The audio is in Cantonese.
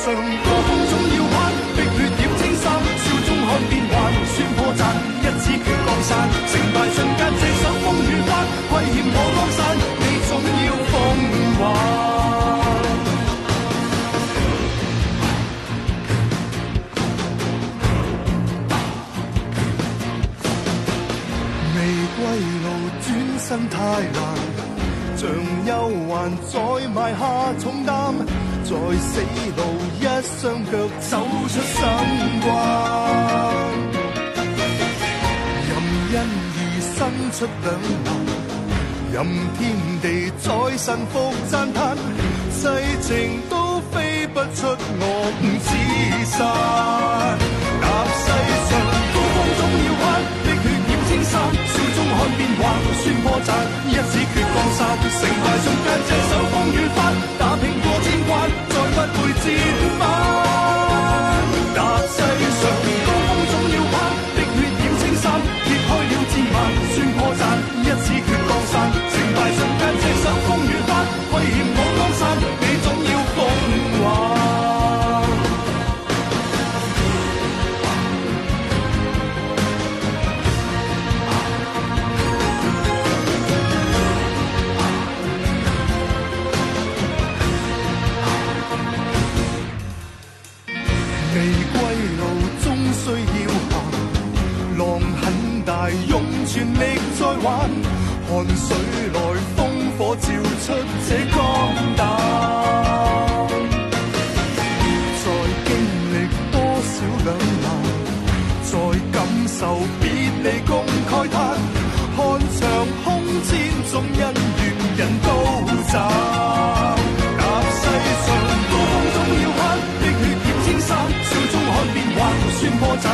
上高峰總要攀，碧血染青衫，笑中看變幻，算破綻，一支決降散，成敗瞬間隻手風雨翻，虧欠我江山，你總要奉還。歸路轉身太難，像憂患再埋下重擔，在死路一雙腳走出三關，任因而生出兩難，任天地再臣服讚嘆，世情都飛不出我五指山，踏世上高峰總要攀，碧血染青衫，看變幻，算破綻，一指決降散，成敗瞬間隻手風雨翻，打拼過千關，再不會折返。踏世上高峰總要攀，碧血染青衫，揭開了戰幔，算破綻，一指決降散，成敗瞬間隻手風雨翻，虧欠我江山，你總要奉還。用全力再玩，汗水來烽火照出這肝膽，再經歷多少兩難，再感受別離共慨嘆，看場空千種恩怨人都斬，踏世上高峰總要攀，碧血染青衫，笑中看變幻，算破綻，